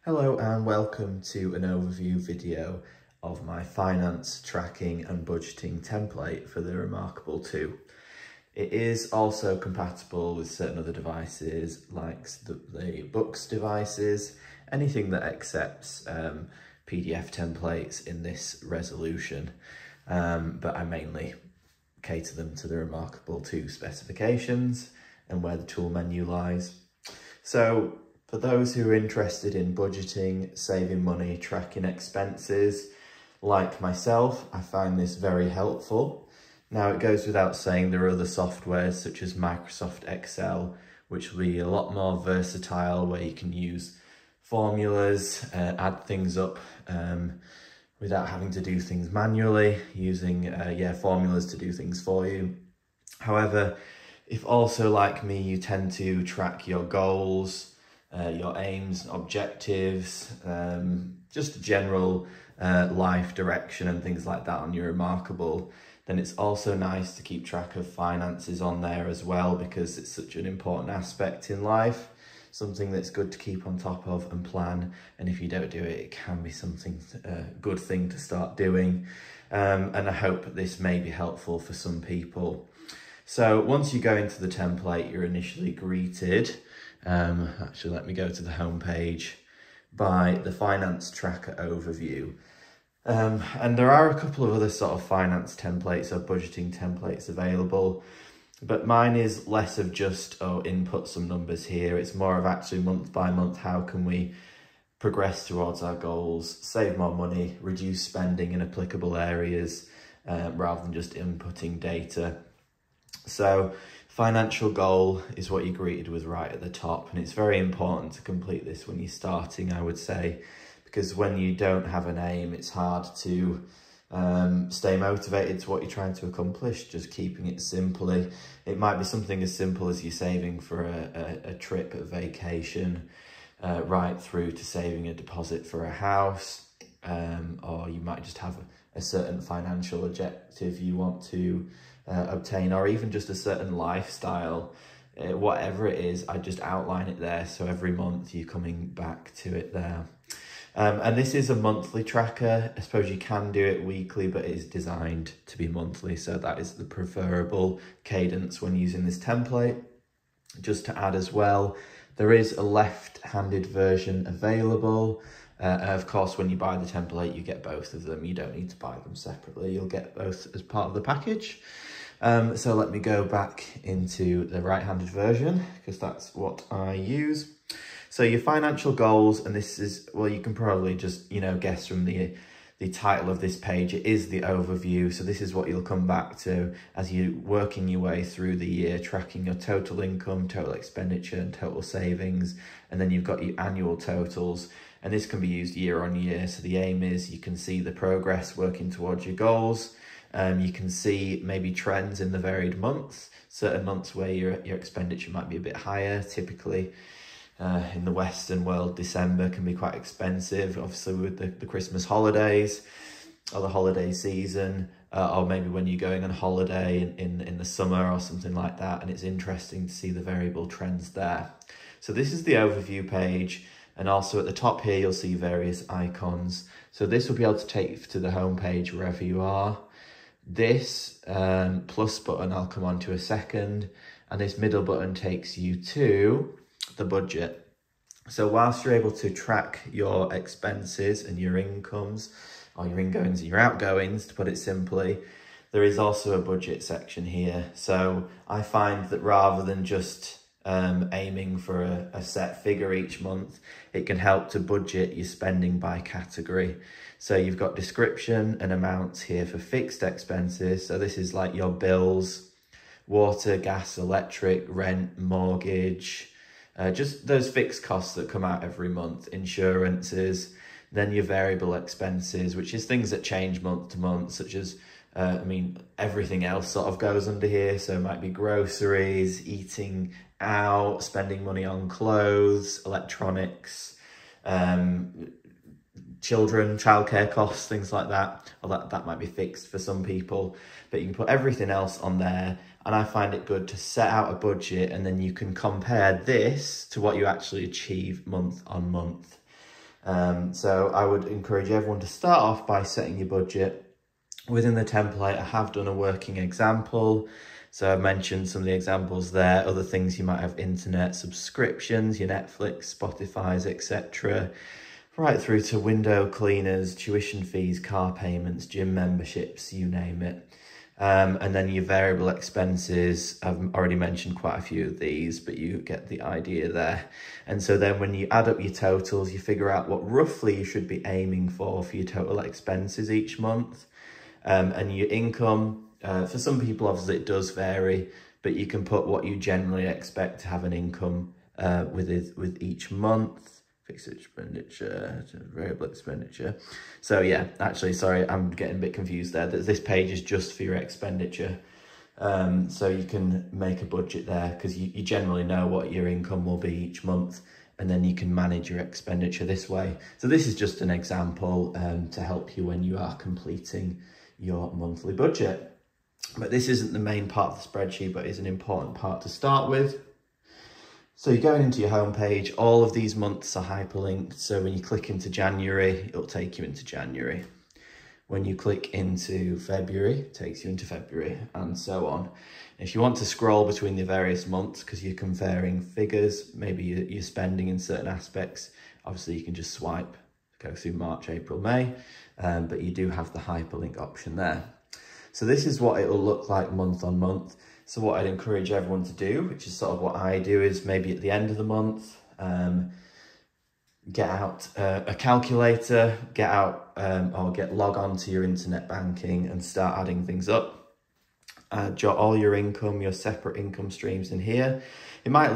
Hello and welcome to an overview video of my finance tracking and budgeting template for the reMarkable 2. It is also compatible with certain other devices like the books devices, anything that accepts PDF templates in this resolution, but I mainly cater them to the reMarkable 2 specifications and where the tool menu lies. So for those who are interested in budgeting, saving money, tracking expenses, like myself, I find this very helpful. Now, it goes without saying there are other softwares such as Microsoft Excel, which will be a lot more versatile, where you can use formulas, add things up without having to do things manually, using formulas to do things for you. However, if also like me, you tend to track your goals, your aims, objectives, just general life direction and things like that on your reMarkable, then it's also nice to keep track of finances on there as well, because it's such an important aspect in life, something that's good to keep on top of and plan. And if you don't do it, it can be something, a good thing to start doing. And I hope this may be helpful for some people. So once you go into the template, you're initially greeted, actually let me go to the home page, by the finance tracker overview. And there are a couple of other sort of finance templates or budgeting templates available, but mine is less of just, input some numbers here. It's more of actually month by month, how can we progress towards our goals, save more money, reduce spending in applicable areas, rather than just inputting data. So financial goal is what you're greeted with right at the top, and it's very important to complete this when you're starting, I would say, because when you don't have an aim, it's hard to stay motivated to what you're trying to accomplish. Just keeping it simply, it might be something as simple as you're saving for a trip, a vacation, right through to saving a deposit for a house, or you might just have a certain financial objective you want to obtain, or even just a certain lifestyle. Whatever it is, I just outline it there, so every month you're coming back to it there. And this is a monthly tracker. I suppose you can do it weekly, but it is designed to be monthly, so that is the preferable cadence when using this template. Just to add as well, there is a left-handed version available. Of course, when you buy the template, you get both of them. You don't need to buy them separately. You'll get both as part of the package. So let me go back into the right-handed version, because that's what I use. So your financial goals, and this is, well, you can probably just, guess from the title of this page, it is the overview. So this is what you'll come back to as you're working your way through the year, tracking your total income, total expenditure, and total savings. And then you've got your annual totals. And this can be used year on year. So the aim is you can see the progress working towards your goals. You can see maybe trends in the varied months, certain months where your expenditure might be a bit higher. Typically in the Western world, December can be quite expensive, obviously with the Christmas holidays or the holiday season, or maybe when you're going on holiday in the summer or something like that. And it's interesting to see the variable trends there. So this is the overview page. And also at the top here, you'll see various icons. So this will be able to take you to the home page wherever you are. This plus button I'll come on to a second. And this middle button takes you to the budget. So whilst you're able to track your expenses and your incomes, or your ingoings and your outgoings, to put it simply, there is also a budget section here. So I find that rather than just aiming for a set figure each month, it can help to budget your spending by category. So you've got description and amounts here for fixed expenses. So this is like your bills, water, gas, electric, rent, mortgage, just those fixed costs that come out every month, insurances. Then your variable expenses, which is things that change month to month, such as everything else sort of goes under here. So it might be groceries, eating out, spending money on clothes, electronics, children, childcare costs, things like that. Or that might be fixed for some people, but you can put everything else on there. And I find it good to set out a budget, and then you can compare this to what you actually achieve month on month. So I would encourage everyone to start off by setting your budget. Within the template, I have done a working example. So I've mentioned some of the examples there, other things you might have: internet subscriptions, your Netflix, Spotify's, etc. Right through to window cleaners, tuition fees, car payments, gym memberships, you name it. And then your variable expenses, I've already mentioned quite a few of these, but you get the idea there. And so then when you add up your totals, you figure out what roughly you should be aiming for your total expenses each month. And your income, for some people obviously it does vary, but you can put what you generally expect to have an income with each month. Fixed expenditure, variable expenditure. So yeah, actually, sorry, I'm getting a bit confused there. This page is just for your expenditure. So you can make a budget there because you generally know what your income will be each month, and then you can manage your expenditure this way. So this is just an example to help you when you are completing your monthly budget. But this isn't the main part of the spreadsheet, but is an important part to start with. So you're going into your home page, all of these months are hyperlinked. So when you click into January, it'll take you into January. When you click into February, it takes you into February, and so on. If you want to scroll between the various months, because you're comparing figures, maybe you're spending in certain aspects, obviously you can just swipe, go through March, April, May, but you do have the hyperlink option there. So this is what it will look like month on month. So what I'd encourage everyone to do, which is sort of what I do, is maybe at the end of the month, get out a calculator, log on to your internet banking and start adding things up. Jot all your income, your separate income streams in here. It might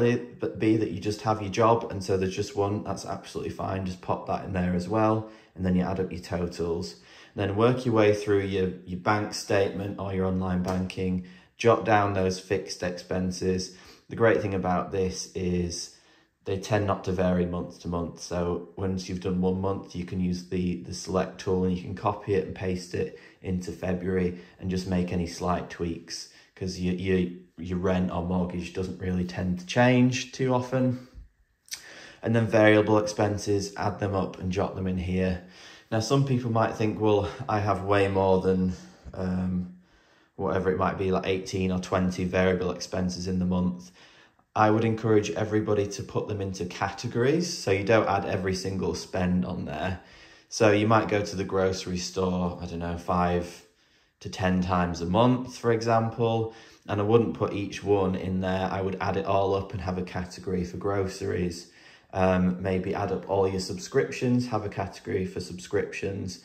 be that you just have your job, and so there's just one. That's absolutely fine. Just pop that in there as well, and then you add up your totals. And then work your way through your bank statement or your online banking. Jot down those fixed expenses. The great thing about this is they tend not to vary month to month. So once you've done 1 month, you can use the select tool and you can copy it and paste it into February and just make any slight tweaks, because your rent or mortgage doesn't really tend to change too often. And then variable expenses, add them up and jot them in here. Now, some people might think, well, I have way more than whatever it might be, like 18 or 20 variable expenses in the month. I would encourage everybody to put them into categories, so you don't add every single spend on there. So you might go to the grocery store, I don't know, 5 to 10 times a month, for example, and I wouldn't put each one in there. I would add it all up and have a category for groceries. Maybe add up all your subscriptions, have a category for subscriptions.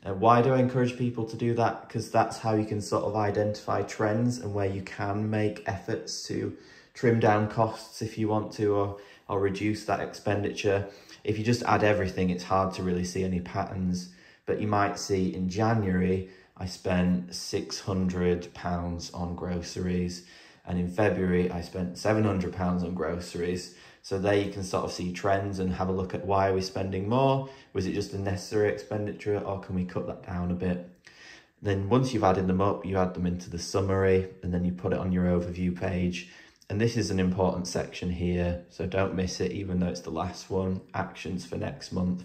Why do I encourage people to do that? Because that's how you can sort of identify trends and where you can make efforts to trim down costs if you want to, or reduce that expenditure. If you just add everything, it's hard to really see any patterns. But you might see in January, I spent £600 on groceries. And in February, I spent £700 on groceries. So there you can sort of see trends and have a look at, why are we spending more? Was it just a necessary expenditure, or can we cut that down a bit? Then once you've added them up, you add them into the summary, and then you put it on your overview page. And this is an important section here, so don't miss it, even though it's the last one, actions for next month.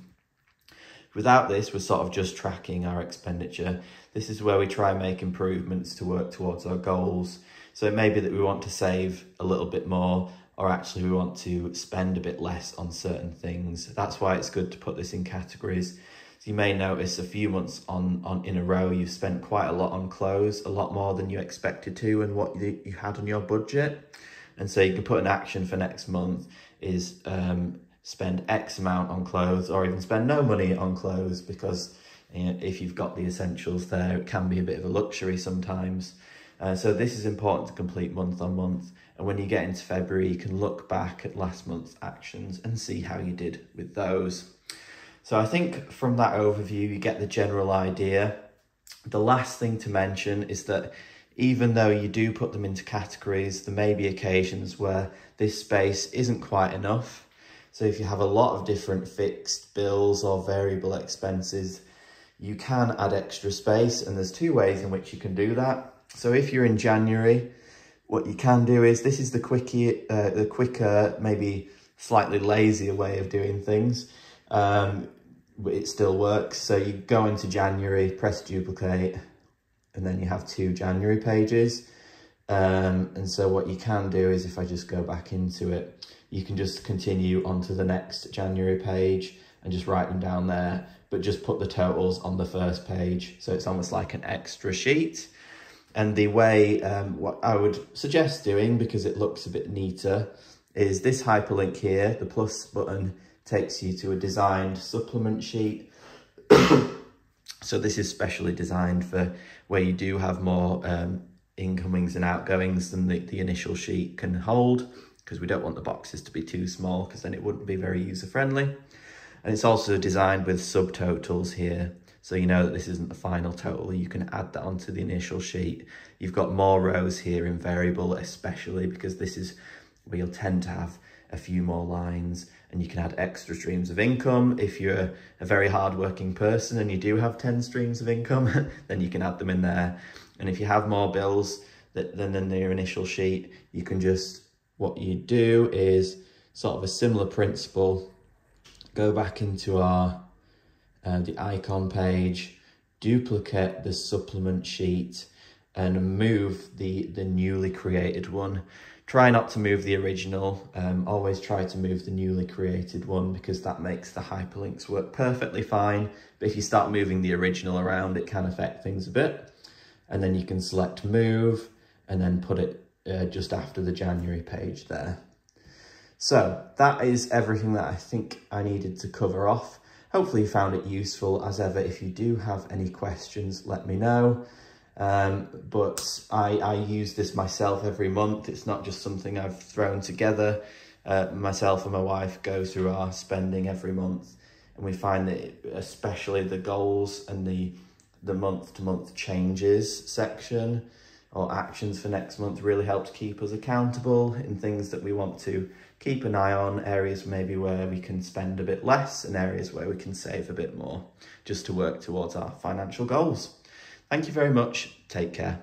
Without this, we're sort of just tracking our expenditure. This is where we try and make improvements to work towards our goals. So it may be that we want to save a little bit more, or actually we want to spend a bit less on certain things. That's why it's good to put this in categories. So you may notice a few months in a row, you've spent quite a lot on clothes, a lot more than you expected to and what you had on your budget. And so you can put an action for next month is spend X amount on clothes, or even spend no money on clothes, because if you've got the essentials there, it can be a bit of a luxury sometimes. So this is important to complete month on month. And when you get into February, you can look back at last month's actions and see how you did with those. So I think from that overview, you get the general idea. The last thing to mention is that even though you do put them into categories, there may be occasions where this space isn't quite enough. So if you have a lot of different fixed bills or variable expenses, you can add extra space, and there's 2 ways in which you can do that. So if you're in January, what you can do is, this is the quicker, maybe slightly lazier way of doing things. it still works. So you go into January, press duplicate, and then you have 2 January pages. And so what you can do is, if I just go back into it, you can just continue onto the next January page and just write them down there, but just put the totals on the first page. So it's almost like an extra sheet. And the way, what I would suggest doing, because it looks a bit neater, is this hyperlink here. The plus button takes you to a designed supplement sheet. So this is specially designed for where you do have more incomings and outgoings than the initial sheet can hold, because we don't want the boxes to be too small, because then it wouldn't be very user friendly. And it's also designed with subtotals here, so you know that this isn't the final total. You can add that onto the initial sheet. You've got more rows here in variable, especially because this is where you'll tend to have a few more lines, and you can add extra streams of income. If you're a very hard-working person and you do have 10 streams of income, then you can add them in there. And if you have more bills than in your initial sheet, you can just, what you do is sort of a similar principle. Go back into our the icon page, duplicate the supplement sheet, and move the newly created one. Try not to move the original, always try to move the newly created one, because that makes the hyperlinks work perfectly fine. But if you start moving the original around, it can affect things a bit. And then you can select move and then put it just after the January page there. So that is everything that I think I needed to cover off. Hopefully you found it useful. As ever, if you do have any questions, let me know. But I use this myself every month. It's not just something I've thrown together. Myself and my wife go through our spending every month, and we find that especially the goals and the month-to-month changes section or actions for next month really helps keep us accountable in things that we want to keep an eye on, areas maybe where we can spend a bit less and areas where we can save a bit more, just to work towards our financial goals. Thank you very much. Take care.